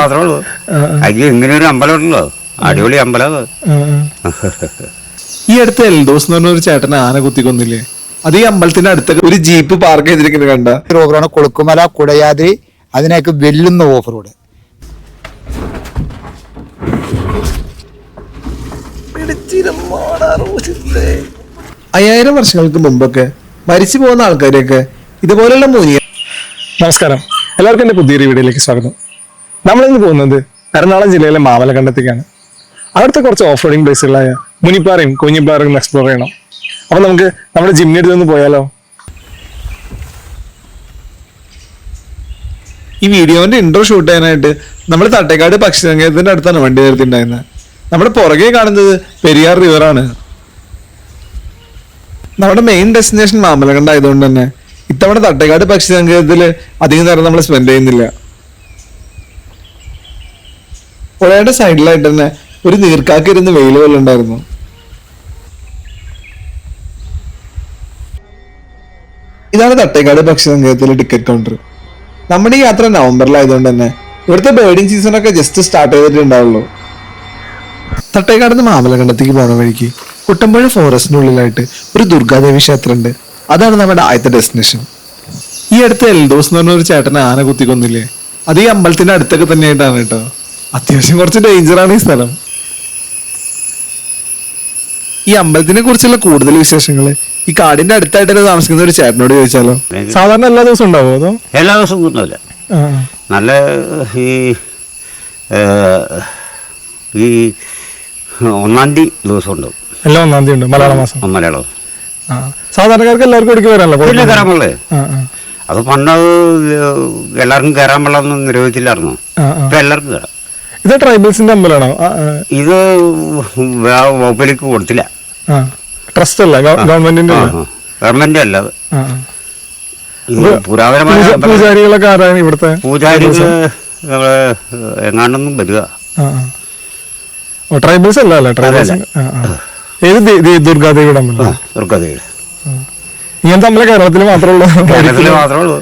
മാത്രമേ ഉള്ളൂ. അതിന് ഇങ്ങനെ ഒരു അമ്പലം ഉണ്ടല്ലോ, അടിപൊളി അമ്പലം. ഈ അടുത്ത് എൽദോസ് എന്ന് പറഞ്ഞ ഒരു ചേട്ടനെ ആന കുത്തിക്കൊന്നില്ലേ? അത് ഈ അമ്പലത്തിന്റെ അടുത്തൊക്കെ ഒരു ജീപ്പ് പാർക്ക് ചെയ്തിരിക്കുന്നത് കണ്ട പ്രോഗ്രാം കൊളുക്കുമല കുടയാദ്രി അതിനൊക്കെ വെല്ലുന്ന ഓഫ് റോഡ്. അയ്യായിരം വർഷങ്ങൾക്ക് മുമ്പൊക്കെ മരിച്ചു പോകുന്ന ആൾക്കാരെയൊക്കെ ഇതുപോലുള്ള മൂല്യം. നമസ്കാരം, എല്ലാവർക്കും എൻ്റെ പുതിയൊരു വീഡിയോയിലേക്ക് സ്വാഗതം. നമ്മളിന്ന് പോകുന്നത് എറണാകുളം ജില്ലയിലെ മാമലക്കണ്ടത്തേക്കാണ്. അവിടുത്തെ കുറച്ച് ഓഫ് റോഡിങ് പ്ലേസുകളായ മുനിപ്പാറയും കുഞ്ഞിപ്പാറയും എക്സ്പ്ലോർ ചെയ്യണം. അപ്പൊ നമുക്ക് നമ്മുടെ ജിമ്മിൻ്റെ അടുത്ത് പോയാലോ? ഈ വീഡിയോന്റെ ഇൻട്രോ ഷൂട്ട് ചെയ്യാനായിട്ട് നമ്മൾ തട്ടേക്കാട് പക്ഷി സങ്കേതത്തിന്റെ അടുത്താണ് വണ്ടി നിർത്തിയിട്ടുണ്ടായിരുന്നത്. നമ്മുടെ പുറകെ കാണുന്നത് പെരിയാർ റിവറാണ്. നമ്മുടെ മെയിൻ ഡെസ്റ്റിനേഷൻ മാമലക്കണ്ട ആയതുകൊണ്ട് തന്നെ ഇത്തവണ തട്ടേക്കാട് പക്ഷി സങ്കേതത്തിൽ അധികം നേരം നമ്മൾ സ്പെൻഡ് ചെയ്യുന്നില്ല. പുഴയുടെ സൈഡിലായിട്ട് തന്നെ ഒരു നീർക്കാക്കിരുന്ന് വെയിൽ പോലെ ഉണ്ടായിരുന്നു. ഇതാണ് തട്ടേക്കാട് പക്ഷി സങ്കേതത്തിലെ ടിക്കറ്റ് കൗണ്ടർ. നമ്മുടെ ഈ യാത്ര നവംബറിലായതുകൊണ്ട് തന്നെ ഇവിടുത്തെ ബേർഡിംഗ് സീസണൊക്കെ ജസ്റ്റ് സ്റ്റാർട്ട് ചെയ്തിട്ടുണ്ടാവുള്ളൂ. തട്ടേക്കാട് നിന്ന് മാമലക്കണ്ടത്തേക്ക് പോകുന്ന വഴിക്ക് കുട്ടമ്പുഴ ഫോറസ്റ്റിനുള്ളിലായിട്ട് ഒരു ദുർഗാദേവി ക്ഷേത്രം ഉണ്ട്. അതാണ് നമ്മുടെ ആദ്യത്തെ ഡെസ്റ്റിനേഷൻ. ഈ അടുത്ത് എൽദോസ് എന്ന് പറഞ്ഞ ഒരു ചേട്ടനെ ആന കുത്തിക്കൊന്നില്ലേ? അത് ഈ അമ്പലത്തിന്റെ അടുത്തൊക്കെ തന്നെയായിട്ടാണ് കേട്ടോ. അത്യാവശ്യം കുറച്ച് ഡേഞ്ചറാണ് ഈ സ്ഥലം. ഈ അമ്പലത്തിനെ കുറിച്ചുള്ള കൂടുതൽ വിശേഷങ്ങൾ ഈ കാടിന്റെ അടുത്തായിട്ട് താമസിക്കുന്ന ഒരു ചേട്ടനോട് ചോദിച്ചാലോ? സാധാരണ എല്ലാ ദിവസവും ഉണ്ടാവോ അതോ? എല്ലാ ദിവസവും ഒന്നുമില്ല. നല്ല ഈ 1-ാം തീയതി ദിവസം ഉണ്ടാവും. എല്ലാ 1-ാം തീയതി ഉണ്ട് മലയാള മാസം. മലയാളം സാധാരണക്കാർക്ക് എല്ലാവർക്കും ഇടയ്ക്ക് വരാനല്ലോ. പിന്നെ കയറാൻ പാടില്ലേ? അത് പണ്ട് എല്ലാവർക്കും കയറാൻ പാടില്ലെന്ന് നിരോധിച്ചില്ലായിരുന്നു. ഇപ്പൊ എല്ലാവർക്കും കയറാം. ഇത് ട്രൈബൽസിന്റെ അമ്പലമാണോ? ഇത് വകുപ്പിലേക്ക് കൊടുത്തില്ല. ട്രസ്റ്റ് അല്ല, ഗവൺമെന്റിന്റെ അല്ല. പുരാതനമായ പൂജാരികളൊക്കെ ആരാണ് ഇവിടുത്തെ? പൂജാരികൾ എങ്ങാണ്ടൊന്നും വരിക. ട്രൈബൽസ് അല്ല അല്ലേ? ട്രൈബൽസ് ഏത് ദുർഗാദേവിയുടെ അമ്പലം? ദുർഗാദേവിയുടെ ഇങ്ങനത്തെ അമ്പലം കേരളത്തിൽ മാത്രമേ ഉള്ളൂ.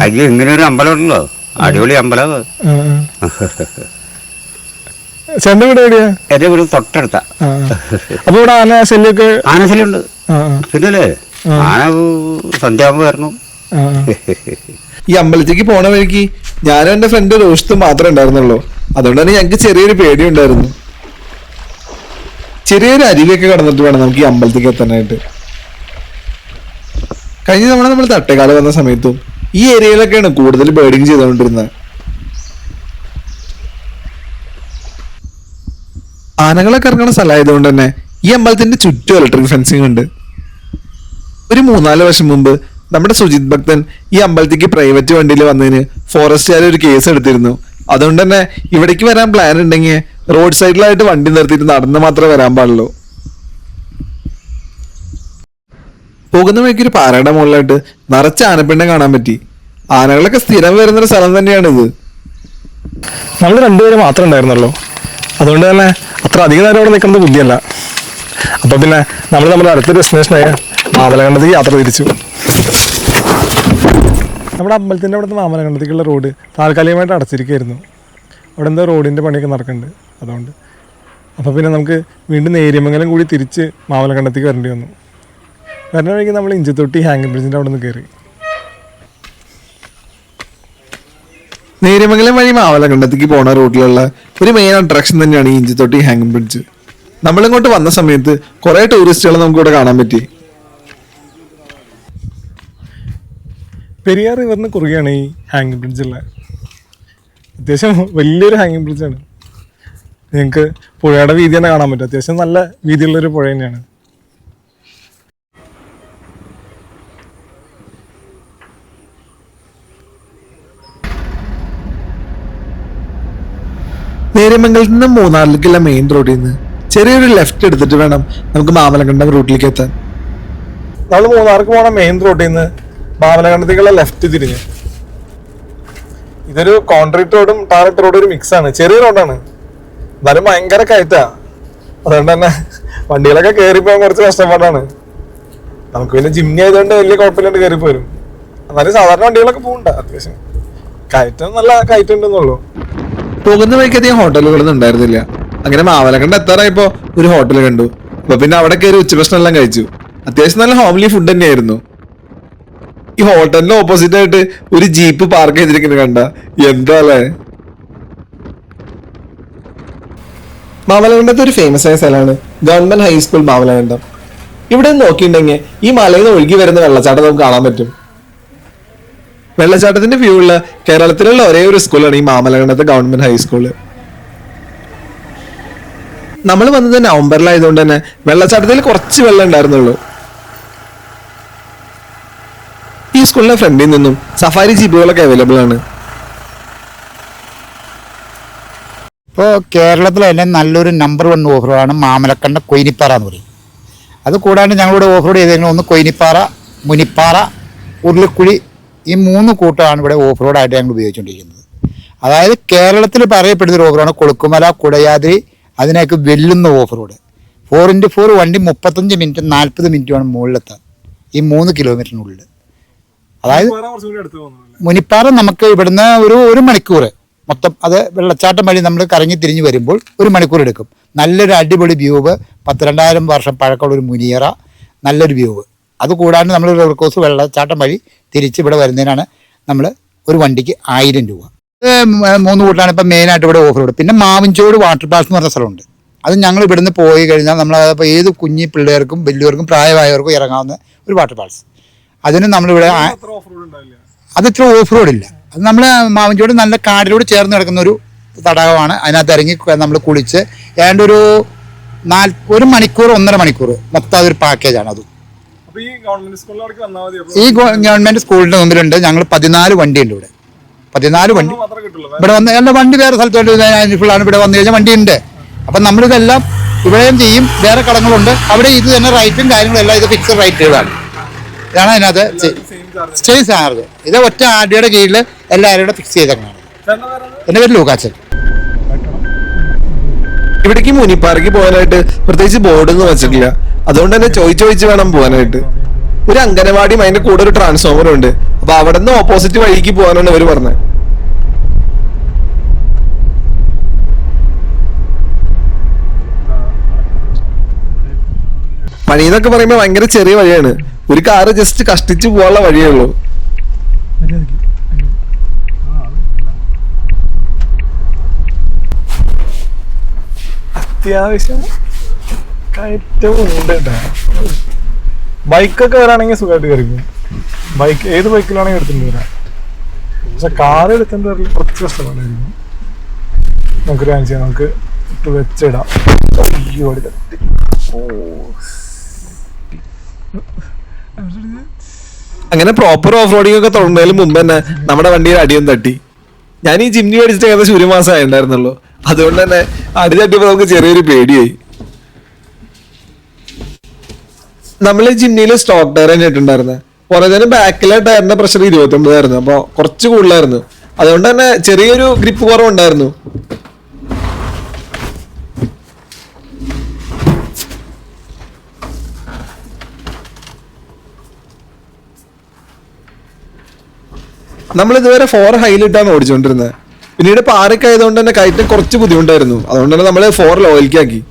അതിന് ഇങ്ങനെ ഒരു അമ്പലം ഉണ്ടല്ലോ, അടിപൊളി അമ്പലം. ചേട്ടൻ്റെ വീട് എവിടെയാ? എന്റെ വീട് തൊട്ടടുത്ത. അപ്പൊ ഇവിടെ ആനശല്യൊക്കെ? ആനശല്യുണ്ട്. പിന്നല്ലേ ആന സന്ധ്യാകുമ്പോ വരണം. ഈ അമ്പലത്തേക്ക് പോണ വഴിക്ക് ഞാനും എന്റെ ഫ്രണ്ട് രോഷിത്തും മാത്രമേ ഉണ്ടായിരുന്നുള്ളൂ. അതുകൊണ്ട് തന്നെ ഞങ്ങൾക്ക് ചെറിയൊരു പേടി ഉണ്ടായിരുന്നു. ചെറിയൊരു അരുവിയൊക്കെ കടന്നിട്ട് വേണം നമുക്ക് ഈ അമ്പലത്തേക്ക് എത്താനായിട്ട്. കഴിഞ്ഞ തവണ നമ്മൾ തട്ടേക്കാട് വന്ന സമയത്തും ഈ ഏരിയയിലൊക്കെയാണ് കൂടുതൽ ബേർഡിങ് ചെയ്തുകൊണ്ടിരുന്നത്. ആനകളൊക്കെ ഇറങ്ങുന്ന സ്ഥലമായതുകൊണ്ട് തന്നെ ഈ അമ്പലത്തിന്റെ ചുറ്റും ഇലക്ട്രിക് ഫെൻസിങ് ഉണ്ട്. ഒരു 3-4 വർഷം മുമ്പ് നമ്മുടെ സുജിത് ഭക്തൻ ഈ അമ്പലത്തേക്ക് പ്രൈവറ്റ് വണ്ടിയിൽ വന്നതിന് ഫോറസ്റ്റുകാർ ഒരു കേസ് എടുത്തിരുന്നു. അതുകൊണ്ട് തന്നെ ഇവിടേക്ക് വരാൻ പ്ലാൻ ഉണ്ടെങ്കിൽ റോഡ് സൈഡിലായിട്ട് വണ്ടി നിർത്തിയിട്ട് നടന്ന് മാത്രമേ വരാൻ പാടുള്ളൂ. പോകുന്ന വഴിക്ക് ഒരു പാറയുടെ മുകളിലായിട്ട് നിറച്ച് ആനപ്പിണ്ടം കാണാൻ പറ്റി. ആനകളൊക്കെ സ്ഥിരം വരുന്നൊരു സ്ഥലം തന്നെയാണിത്. നമ്മൾ രണ്ടുപേരും മാത്രമേ ഉണ്ടായിരുന്നുള്ളൂ. അതുകൊണ്ട് തന്നെ അത്ര അധികം നേരം അവിടെ നിൽക്കുന്നത് ബുദ്ധിയല്ല. അപ്പൊ പിന്നെ നമ്മൾ നമ്മുടെ അടുത്ത ഡെസ്റ്റിനേഷനായ മാമലക്കണ്ടത്തേക്ക് യാത്ര തിരിച്ചു. നമ്മുടെ അമ്പലത്തിൻ്റെ അവിടുത്തെ മാമലക്കണ്ടത്തേക്കുള്ള റോഡ് താൽക്കാലികമായിട്ട് അടച്ചിരിക്കുകയായിരുന്നു. അവിടെ എന്തോ റോഡിൻ്റെ പണിയൊക്കെ നടക്കുന്നുണ്ട്. അതുകൊണ്ട് അപ്പോൾ പിന്നെ നമുക്ക് വീണ്ടും നേര്യമംഗലം കൂടി തിരിച്ച് മാമലക്കണ്ടത്തേക്ക് വരേണ്ടി വന്നു. വരുന്ന വഴിക്ക് നമ്മൾ ഇഞ്ചത്തൊട്ടി ഹാങ്ങിങ് ബ്രിഡ്ജിൻ്റെ അവിടെ നിന്ന് കയറി. നേര്യമംഗലം വഴി മാമലക്കണ്ടത്തേക്ക് പോണ റൂട്ടിലുള്ള ഒരു മെയിൻ അട്രാക്ഷൻ തന്നെയാണ് ഈ ഇഞ്ചത്തൊട്ടി ഹാങ്ങിങ് ബ്രിഡ്ജ്. നമ്മളിങ്ങോട്ട് വന്ന സമയത്ത് കുറെ ടൂറിസ്റ്റുകൾ നമുക്കിവിടെ കാണാൻ പറ്റി. പെരിയാർ റിവറിന് കുറുകെയാണ് ഈ ഹാങ്ങിങ് ബ്രിഡ്ജുള്ള. അത്യാവശ്യം വലിയൊരു ഹാങ്ങിങ് ബ്രിഡ്ജാണ്. നിങ്ങൾക്ക് പുഴയുടെ വീതി തന്നെ കാണാൻ പറ്റും. അത്യാവശ്യം നല്ല വീതിയുള്ളൊരു പുഴ തന്നെയാണ്. നേര്യമംഗലത്ത് നിന്ന് മൂന്നാറിലേക്കുള്ള മെയിൻ റോഡിൽ നിന്ന് ചെറിയൊരു ലെഫ്റ്റ് എടുത്തിട്ട് വേണം നമുക്ക് മാമലക്കണ്ടം റൂട്ടിലേക്ക് എത്താൻ. നമ്മൾ മൂന്നാർക്ക് പോണ മെയിൻ റോഡിൽ നിന്ന് മാമലക്കണ്ടത്തേക്കുള്ള ലെഫ്റ്റ് തിരിഞ്ഞ്. ഇതൊരു കോൺക്രീറ്റ് റോഡും ടാറിട്ട് റോഡും ഒരു മിക്സ് ആണ്. ചെറിയ റോഡാണ്, എന്നാലും ഭയങ്കര കയറ്റാ. അതുകൊണ്ട് തന്നെ വണ്ടികളൊക്കെ കയറിപ്പോകാൻ കുറച്ച് കഷ്ടപ്പാടാണ്. നമുക്ക് പിന്നെ ജിമ്മി ആയതുകൊണ്ട് വലിയ കുഴപ്പമില്ലാണ്ട് കയറിപ്പോരും. എന്നാലും സാധാരണ വണ്ടികളൊക്കെ പോകണ്ട. അത്യാവശ്യം കയറ്റം നല്ല കയറ്റുണ്ടെന്നുള്ളൂ. പോകുന്ന വഴിക്ക് അധികം ഹോട്ടലുകളൊന്നും ഉണ്ടായിരുന്നില്ല. അങ്ങനെ മാമലക്കണ്ടം എത്താറായപ്പോ ഒരു ഹോട്ടൽ കണ്ടു. അപ്പൊ പിന്നെ അവിടെ കയറി ഉച്ചഭക്ഷണം എല്ലാം കഴിച്ചു. അത്യാവശ്യം നല്ല ഹോംലി ഫുഡ് തന്നെയായിരുന്നു. ഈ ഹോട്ടലിന് ഓപ്പോസിറ്റ് ആയിട്ട് ഒരു ജീപ്പ് പാർക്ക് ചെയ്തിരിക്കുന്നത് കണ്ട എന്താ അല്ലേ. മാമലകണ്ടത്ത് ഒരു ഫേമസ് ആയ സ്ഥലമാണ് ഗവൺമെന്റ് ഹൈസ്കൂൾ മാമലകണ്ടം. ഇവിടെ നോക്കിയിട്ടുണ്ടെങ്കിൽ ഈ മലയിൽ നിന്ന് ഒഴുകി വരുന്ന വെള്ളച്ചാട്ടം നമുക്ക് കാണാൻ പറ്റും. വെള്ളച്ചാട്ടത്തിന്റെ വ്യൂ ഉള്ള കേരളത്തിലുള്ള ഒരേ ഒരു സ്കൂളാണ് ഈ മാമലകണ്ടത്തെ ഗവൺമെന്റ് ഹൈസ്കൂള്. നമ്മൾ വന്നത് നവംബറിലായതുകൊണ്ട് തന്നെ വെള്ളച്ചാട്ടത്തിൽ കുറച്ച് വെള്ളം ഉണ്ടായിരുന്നുള്ളൂ. ഈ സ്കൂളിന്റെ ഫ്രണ്ടിൽ നിന്നും സഫാരി ജീപ്പുകളൊക്കെ അവൈലബിൾ ആണ്. ഇപ്പോൾ കേരളത്തിലെ തന്നെ നല്ലൊരു നമ്പർ 1 ഓഫ് റോഡാണ് മാമലക്കണ്ടം കൊയിനിപ്പാറ എന്ന് പറയും. അത് കൂടാണ്ട് ഞങ്ങളിവിടെ ഓഫ് റോഡ് ചെയ്തേക്കുന്നത് ഒന്ന് കൊയിനിപ്പാറ, മുനിപ്പാറ, ഉരുളിക്കുഴി, ഈ 3 കൂട്ടമാണ് ഇവിടെ ഓഫ് റോഡായിട്ട് ഞങ്ങൾ ഉപയോഗിച്ചുകൊണ്ടിരിക്കുന്നത്. അതായത് കേരളത്തിൽ പറയപ്പെടുന്നൊരു ഓഫ് റോഡാണ് കൊളുക്കുമല, കുടയാദ്രി, അതിനൊക്കെ വെല്ലുന്ന ഓഫ് റോഡ്. 4x4 വണ്ടി 35 മിനിറ്റ് 40 മിനിറ്റുമാണ് മുകളിലെത്താൻ ഈ 3 കിലോമീറ്ററിനുള്ളിൽ. അതായത് മുനിപ്പാറ നമുക്ക് ഇവിടുന്ന് ഒരു മണിക്കൂർ മൊത്തം, അത് വെള്ളച്ചാട്ടം വഴി നമ്മൾ കറങ്ങി തിരിഞ്ഞ് വരുമ്പോൾ 1 മണിക്കൂർ എടുക്കും. നല്ലൊരു അടിപൊളി വ്യൂവ്, 10,000-2000 വർഷം പഴക്കമുള്ള ഒരു മുനിയറ, നല്ലൊരു വ്യൂവ്. അതുകൂടാണ്ട് നമ്മൾ റിവർ കോഴ്സ് വെള്ളച്ചാട്ടം വഴി തിരിച്ച് ഇവിടെ വരുന്നതിനാണ് നമ്മൾ ഒരു വണ്ടിക്ക് 1000 രൂപ. 3 കൂട്ടാണ് ഇപ്പം മെയിനായിട്ട് ഇവിടെ ഓഫ് റോഡ്. പിന്നെ മാവിൻചോട് വാട്ടർ പാർക്ക് എന്ന് പറഞ്ഞ സ്ഥലമുണ്ട്. അത് ഞങ്ങൾ ഇവിടുന്ന് പോയി കഴിഞ്ഞാൽ നമ്മൾ അപ്പോൾ ഏത് കുഞ്ഞി പിള്ളേർക്കും വലിയവർക്കും പ്രായമായവർക്കും ഇറങ്ങാവുന്ന ഒരു വാട്ടർ പാർക്ക്. അതിന് നമ്മളിവിടെ അതിത്ര ഓഫ് റോഡില്ല. അത് നമ്മൾ മാവിൻചോട് നല്ല കാടിലൂടെ ചേർന്ന് കിടക്കുന്ന ഒരു തടാകമാണ്. അതിനകത്ത് ഇറങ്ങി നമ്മൾ കുളിച്ച് ഏതാണ്ട് ഒരു 1 മണിക്കൂർ 1.5 മണിക്കൂർ മൊത്തം അതൊരു പാക്കേജാണ്. അത് ഈ ഗവൺമെന്റ് സ്കൂളിന്റെ മുമ്പിലുണ്ട്. ഞങ്ങൾ 14 വണ്ടിയുണ്ട് ഇവിടെ. 14 വണ്ടി ഇവിടെ വന്ന് എല്ലാ വണ്ടി വേറെ സ്ഥലത്തോട്ട് ഫുള്ളാണ്. ഇവിടെ വന്നു കഴിഞ്ഞാൽ വണ്ടിയുണ്ട്. അപ്പം നമ്മളിതെല്ലാം ഇവിടെയും ചെയ്യും. വേറെ കടങ്ങളുണ്ട് അവിടെ. ഇത് തന്നെ റൈറ്റും കാര്യങ്ങളെല്ലാം ഇത് ഫിക്സഡ് റൈറ്റുകളാണ്. ഇതാണ് അതിനകത്ത് സെയിം ചാർജ്. ഇത് ഒറ്റ ആടിയുടെ കീഴിൽ എല്ലാവരും കൂടെ ഫിക്സ് ചെയ്തേക്കാണ്. എൻ്റെ പേര് ലൂക്കാച്ചൻ. ഇവിടേക്ക് മുനിപ്പാറയ്ക്ക് പോകാനായിട്ട് പ്രത്യേകിച്ച് ബോർഡൊന്നും വെച്ചിട്ടില്ല. അതുകൊണ്ട് തന്നെ ചോദിച്ച് വേണം പോകാനായിട്ട്. ഒരു അംഗനവാടിയും അതിന്റെ കൂടെ ഒരു ട്രാൻസ്ഫോമറും ഉണ്ട്. അപ്പൊ അവിടെ നിന്ന് ഓപ്പോസിറ്റ് വഴിക്ക് പോകാനാണ് ഇവർ പറഞ്ഞത്. പണി എന്നൊക്കെ പറയുമ്പോൾ ഭയങ്കര ചെറിയ വഴിയാണ്. ഒരു കാറ് ജസ്റ്റ് കഷ്ടിച്ച് പോകാനുള്ള വഴിയേ ഉള്ളൂ. അത്യാവശ്യം കയറ്റവും ഉണ്ട് കേട്ടോ. ബൈക്കൊക്കെ വരാണെങ്കിൽ സുഖമായിട്ട് കയറിക്കും. ബൈക്ക് ഏത് ബൈക്കിലാണെങ്കിൽ എടുത്തിട്ട് വരാം. പക്ഷെ കാർ എടുത്തിട്ട് വരല് കുറച്ച് കഷ്ടപ്പാടായിരിക്കും. നമുക്കൊരു കാര്യം ചെയ്യാം, നമുക്ക് ഇട്ട് വെച്ചിടാം. അങ്ങനെ പ്രോപ്പർ ഓഫ് റോഡിംഗ് ഒക്കെ തുടങ്ങുന്നതിന് മുമ്പ് തന്നെ നമ്മുടെ വണ്ടിയിൽ അടിയും തട്ടി. ഞാൻ ഈ ജിംനി മേടിച്ചിട്ട് ഏകദേശം 1 മാസം ആയിട്ടുണ്ടായിരുന്നുള്ളൂ. അതുകൊണ്ട് തന്നെ അടി തട്ടിയപ്പോൾ നമുക്ക് ചെറിയൊരു പേടിയായി. നമ്മൾ ജിംനിയിൽ സ്റ്റോക്ക് ടയർ തന്നെ ഇട്ടുണ്ടായിരുന്നത്. പുറത്തേന് ബാക്കിലെ ടയറിന്റെ പ്രഷർ 29 ആയിരുന്നു. അപ്പോൾ കുറച്ച് കൂടുതലായിരുന്നു. അതുകൊണ്ട് തന്നെ ചെറിയൊരു ഗ്രിപ്പ് കുറവുണ്ടായിരുന്നു. നമ്മൾ ഇതുവരെ 4 ഹൈലിട്ടാണ് ഓടിച്ചുകൊണ്ടിരുന്നത്. പിന്നീട് പാറയ്ക്ക് ആയതുകൊണ്ട് തന്നെ കയറ്റം കുറച്ച് ബുദ്ധിമുട്ടായിരുന്നു. അതുകൊണ്ട് തന്നെ നമ്മൾ 4 ലോയിലേക്കാക്കി.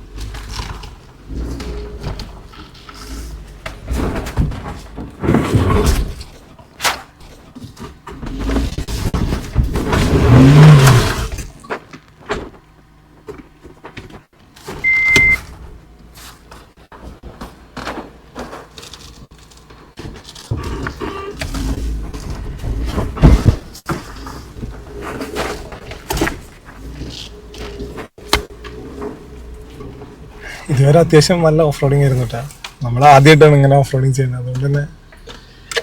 ഇതുവരെ അത്യാവശ്യം നല്ല ഓഫ് റോഡിങ് ആയിരുന്നു കേട്ടോ. നമ്മൾ ആദ്യമായിട്ടാണ് ഇങ്ങനെ ഓഫ് റോഡിങ് ചെയ്യുന്നത്. അതുകൊണ്ട് തന്നെ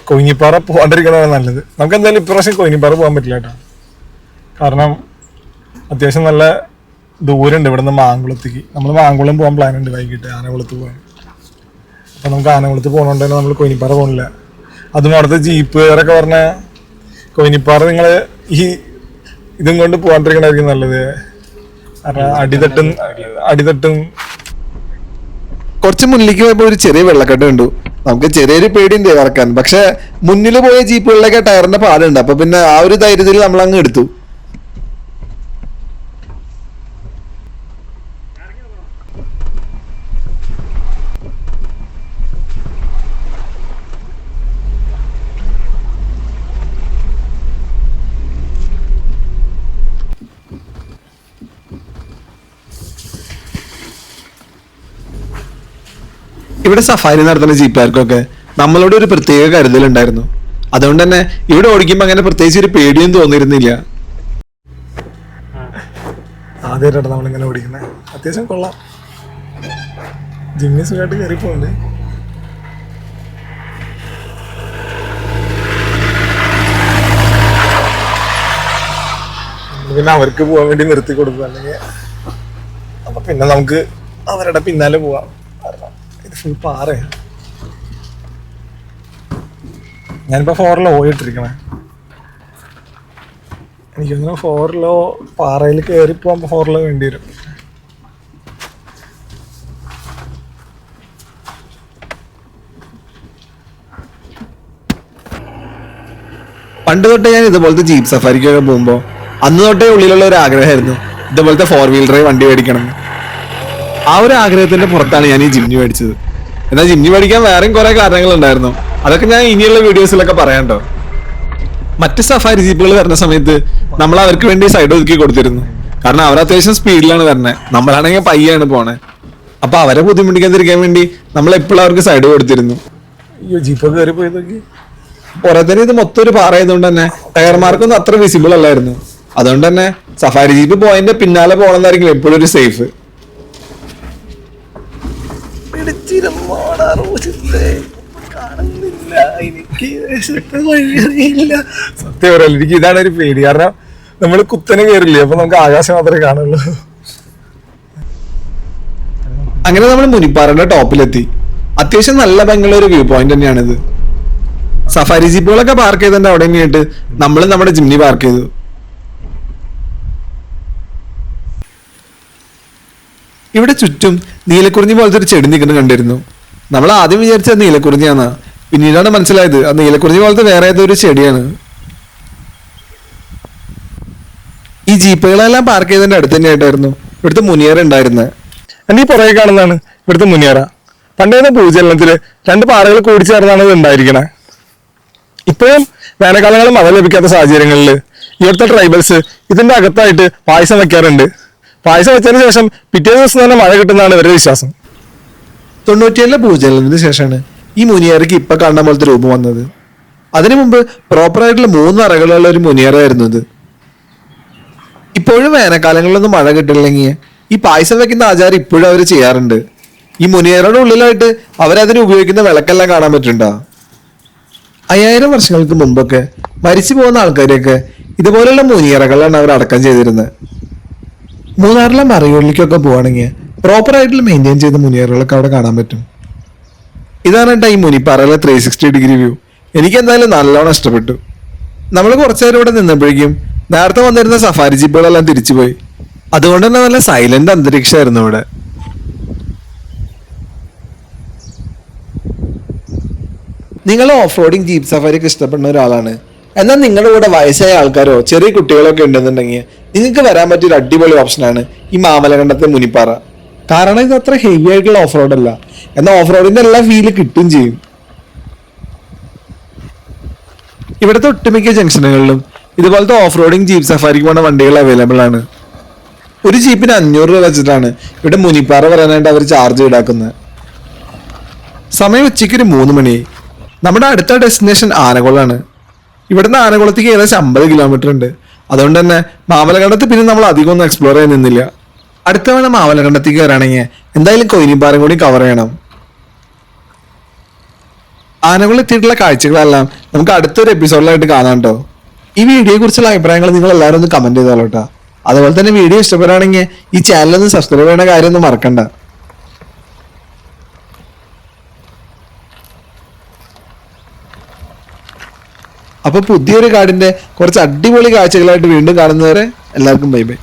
കൊയിനിപ്പാറ പോകാണ്ടിരിക്കണതാണ് നല്ലത്. നമുക്ക് എന്തായാലും ഇപ്രാവശ്യം കൊയിനിപ്പാറ പോകാൻ പറ്റില്ല കേട്ടോ. കാരണം അത്യാവശ്യം നല്ല ദൂരമുണ്ട് ഇവിടെ നിന്ന് മാങ്കുളത്തേക്ക്. നമ്മൾ മാങ്കുളം പോകാൻ പ്ലാൻ ഉണ്ട് വൈകിട്ട് ആനകുളത്ത് പോകാൻ. അപ്പം നമുക്ക് ആനകുളത്ത് പോകുന്നതുകൊണ്ട് തന്നെ നമ്മൾ കൊയിനിപ്പാറ പോകുന്നില്ല. അതും അവിടുത്തെ ജീപ്പുകാരൊക്കെ പറഞ്ഞ കൊയിനിപ്പാറ നിങ്ങൾ ഈ ഇതും കൊണ്ട് പോകാണ്ടിരിക്കണമായിരിക്കും നല്ലത്. കാരണം അടിതട്ടും കുറച്ച് മുന്നിലേക്ക് പോയപ്പോൾ ഒരു ചെറിയ വെള്ളക്കെട്ട് കണ്ടു. നമുക്ക് ചെറിയൊരു പേടിയുണ്ട് ഇറക്കാൻ. പക്ഷെ മുന്നിൽ പോയ ജീപ്പുകളിലൊക്കെ ടയറിന്റെ പാടുണ്ട്. അപ്പൊ പിന്നെ ആ ഒരു ധൈര്യത്തിൽ നമ്മൾ അങ്ങ് എടുത്തു. ഇവിടെ സഫാരി നടത്തുന്ന ജീപ്പുകാർക്കൊക്കെ നമ്മളോട് ഒരു പ്രത്യേക കരുതലുണ്ടായിരുന്നു. അതുകൊണ്ട് തന്നെ ഇവിടെ ഓടിക്കുമ്പോൾ അങ്ങനെ പ്രത്യേകിച്ച് ഒരു പേടിയും തോന്നിയിരുന്നില്ല. ആദ്യമായിട്ടാണ് നമ്മളിങ്ങനെ ഓടിക്കുന്നത്. അത്യാവശ്യം കൊള്ളാം. ജിമ്മി സുഖമായിട്ട് കയറിപ്പോണ്ട്. പിന്നെ അവർക്ക് പോകാൻ വേണ്ടി നിർത്തി കൊടുക്കും, അല്ലെങ്കിൽ അപ്പൊ പിന്നെ നമുക്ക് അവരുടെ പിന്നാലെ പോവാം. കാരണം ഇത് ഫുൾ പാറയാണ്. ഞാനിപ്പോ 4 പോയിട്ടിരിക്കണേ. എനിക്കൊന്ന് 4 പാറയിൽ കയറി പോകാൻ 4 വേണ്ടി വരും. പണ്ട് തൊട്ടേ ഞാൻ ഇതുപോലത്തെ ജീപ്പ് സഫാരിക്കൊക്കെ പോകുമ്പോൾ അന്ന് തൊട്ടേ ഉള്ളിലുള്ള ഒരു ആഗ്രഹമായിരുന്നു ഇതുപോലത്തെ 4-wheel ഡ്രൈവ് വണ്ടി മേടിക്കണം. ആ ഒരു ആഗ്രഹത്തിന്റെ പുറത്താണ് ഞാൻ ഈ ജിംനി മേടിച്ചത്. എന്നാൽ ജിംനി മേടിക്കാൻ വേറെയും കുറെ കാരണങ്ങളുണ്ടായിരുന്നു. അതൊക്കെ ഞാൻ ഇനിയുള്ള വീഡിയോസിലൊക്കെ പറയാട്ടോ. മറ്റ് സഫാരി ജീപ്പുകൾ വരുന്ന സമയത്ത് നമ്മൾ അവർക്ക് വേണ്ടി സൈഡ് ഒതുക്കി കൊടുത്തിരുന്നു. കാരണം അവർ അത്യാവശ്യം സ്പീഡിലാണ് വരുന്നത്, നമ്മളാണെങ്കിൽ പയ്യാണ് പോണേ. അപ്പൊ അവരെ ബുദ്ധിമുട്ടിക്കാതിരിക്കാൻ വേണ്ടി നമ്മൾ എപ്പോഴും അവർക്ക് സൈഡ് കൊടുത്തിരുന്നു. അയ്യോ, ജീപ്പൊക്കെ കയറി പോയി നോക്കി. പുറത്തേന് ഇത് മൊത്തം ഒരു പാറയായതുകൊണ്ട് തന്നെ ടയർമാർക്കൊന്നും അത്ര വിസിബിൾ അല്ലായിരുന്നു. അതുകൊണ്ട് തന്നെ സഫാരി ജീപ്പ് പോയതിന്റെ പിന്നാലെ പോകണമെന്നായിരിക്കും എപ്പോഴും ഒരു സേഫ്. സത്യം പറയല്ല, എനിക്ക് ഇതാണ് ഒരു പേടി. കാരണം നമ്മള് കുത്തനെ കയറില്ലേ, അപ്പൊ നമുക്ക് ആകാശം മാത്രമേ കാണുള്ളൂ. അങ്ങനെ നമ്മൾ മുനിപ്പാറയുടെ ടോപ്പിലെത്തി. അത്യാവശ്യം നല്ല ഭംഗിയുള്ള ഒരു വ്യൂ പോയിന്റ് തന്നെയാണിത്. സഫാരി ജീപ്പുകളൊക്കെ പാർക്ക് ചെയ്തതിന്റെ അവിടെ തന്നെയായിട്ട് നമ്മൾ നമ്മുടെ ജിംനി പാർക്ക് ചെയ്തു. ഇവിടെ ചുറ്റും നീലക്കുറിഞ്ഞി പോലത്തെ ഒരു ചെടി നിൽക്കുന്നത് കണ്ടിരുന്നു. നമ്മൾ ആദ്യം വിചാരിച്ചത് നീലക്കുറിഞ്ഞിയാന്നാ. പിന്നീടാണ് മനസ്സിലായത് അത് നീലക്കുറിഞ്ഞി പോലത്തെ വേറെ ഏതൊരു ചെടിയാണ്. ഈ ജീപ്പുകളെല്ലാം പാർക്ക് ചെയ്തതിന്റെ അടുത്ത് തന്നെയായിട്ടായിരുന്നു ഇവിടുത്തെ മുനിയറ ഉണ്ടായിരുന്നത്. എന്റെ ഈ പുറകെ കാണുന്നതാണ് ഇവിടുത്തെ മുനിയറ. പണ്ടേന്ന് ഭൂചലനത്തില് 2 പാറകൾ കൂടിച്ചേർന്നാണ് ഇത് ഉണ്ടായിരിക്കണേ. ഇപ്പോഴും വേനൽക്കാലങ്ങളിൽ മഴ ലഭിക്കാത്ത സാഹചര്യങ്ങളിൽ ഇവിടുത്തെ ട്രൈബൽസ് ഇതിന്റെ അകത്തായിട്ട് പായസം വെക്കാറുണ്ട്. പായസം വെച്ചതിന് ശേഷം പിറ്റേ ദിവസം തന്നെ മഴ കിട്ടുന്നതാണ് ഇവരുടെ വിശ്വാസം. 97 ഭൂചലനത്തിന് ശേഷമാണ് ഈ മുനിയറയ്ക്ക് ഇപ്പൊ കാണാൻ പോലത്തെ രൂപം വന്നത്. അതിനു മുമ്പ് പ്രോപ്പറായിട്ടുള്ള 3 അറകളുള്ള ഒരു മുനിയറായിരുന്നു ഇത്. ഇപ്പോഴും വേനൽക്കാലങ്ങളിലൊന്നും മഴ കിട്ടില്ലെങ്കിൽ ഈ പായസം വെക്കുന്ന ആചാരം ഇപ്പോഴും അവർ ചെയ്യാറുണ്ട്. ഈ മുനിയറയുടെ ഉള്ളിലായിട്ട് അവരതിന് ഉപയോഗിക്കുന്ന വിളക്കെല്ലാം കാണാൻ പറ്റുന്നുണ്ടോ? 5000 വർഷങ്ങൾക്ക് മുമ്പൊക്കെ മരിച്ചു പോകുന്ന ആൾക്കാരെയൊക്കെ ഇതുപോലുള്ള മുനിയറകളാണ് അവർ അടക്കം ചെയ്തിരുന്നത്. മൂന്നാറിലെ മറയൂരിലേക്കൊക്കെ പോവാണെങ്കിൽ പ്രോപ്പറായിട്ടുള്ള മെയിൻറ്റെയിൻ ചെയ്ത മുനിയറകളൊക്കെ അവിടെ കാണാൻ പറ്റും. ഇതാണ് കേട്ടോ ഈ മുനിപ്പാറയിലെ 360 ഡിഗ്രി വ്യൂ. എനിക്ക് എന്തായാലും നല്ലോണം ഇഷ്ടപ്പെട്ടു. നമ്മൾ കുറച്ചു നേരം ഇവിടെ നിന്നപ്പോഴേക്കും നേരത്തെ വന്നിരുന്ന സഫാരി ജീപ്പുകളെല്ലാം തിരിച്ചുപോയി. അതുകൊണ്ട് തന്നെ നല്ല സൈലന്റ് അന്തരീക്ഷമായിരുന്നു ഇവിടെ. നിങ്ങൾ ഓഫ് റോഡിങ് ജീപ്പ് സഫാരിക്ക് ഇഷ്ടപ്പെടുന്ന ഒരാളാണ്, എന്നാൽ നിങ്ങളുടെ കൂടെ വയസ്സായ ആൾക്കാരോ ചെറിയ കുട്ടികളോ ഒക്കെ ഉണ്ടെന്നുണ്ടെങ്കിൽ നിങ്ങൾക്ക് വരാൻ പറ്റിയൊരു അടിപൊളി ഓപ്ഷനാണ് ഈ മാമലകണ്ടത്തെ മുനിപ്പാറ. കാരണം ഇത് അത്ര ഹെവി ആയിട്ടുള്ള ഓഫ് റോഡ് അല്ല, എന്നാൽ ഓഫ് റോഡിന്റെ എല്ലാ ഫീല് കിട്ടും ചെയ്യും. ഇവിടുത്തെ ഒട്ടുമിക്ക ജംഗ്ഷനുകളിലും ഇതുപോലത്തെ ഓഫ് റോഡിങ് ജീപ്പ് സഫാരിക്ക് പോകുന്ന വണ്ടികൾ അവൈലബിൾ ആണ്. ഒരു ജീപ്പിന് 500 രൂപ വെച്ചിട്ടാണ് ഇവിടെ മുനിപ്പാറ വരാനായിട്ട് അവർ ചാർജ് ഈടാക്കുന്നത്. സമയം ഉച്ചയ്ക്ക് ഒരു 3 മണിയായി. നമ്മുടെ അടുത്ത ഡെസ്റ്റിനേഷൻ ആനകുളമാണ്. ഇവിടുന്ന് ആനകുളത്തേക്ക് ഏകദേശം 50 കിലോമീറ്റർ ഉണ്ട്. അതുകൊണ്ട് തന്നെ മാമലകണ്ടത്ത് പിന്നെ നമ്മൾ അധികം ഒന്നും എക്സ്പ്ലോർ ചെയ്യാൻ നിന്നില്ല. അടുത്ത വേണം മാമലകണ്ടത്തേക്ക് വരാണെങ്കിൽ എന്തായാലും കൊയിനിപ്പാറയും കൂടി കവർ ചെയ്യണം. ആനകുളം എത്തിയിട്ടുള്ള കാഴ്ചകളെല്ലാം നമുക്ക് അടുത്തൊരു എപ്പിസോഡിലായിട്ട് കാണാം കേട്ടോ. ഈ വീഡിയോയെ കുറിച്ചുള്ള അഭിപ്രായങ്ങൾ നിങ്ങൾ എല്ലാവരും ഒന്ന് കമന്റ് ചെയ്തോളൂ കേട്ടോ. അതുപോലെ തന്നെ വീഡിയോ ഇഷ്ടപ്പെടുകയാണെങ്കിൽ ഈ ചാനലൊന്ന് സബ്സ്ക്രൈബ് ചെയ്യുന്ന കാര്യമൊന്നും മറക്കണ്ട. അപ്പൊ പുതിയൊരു കാടിന്റെ കുറച്ച് അടിപൊളി കാഴ്ചകളായിട്ട് വീണ്ടും കാണുന്നവരെ എല്ലാവർക്കും ബൈ ബൈ.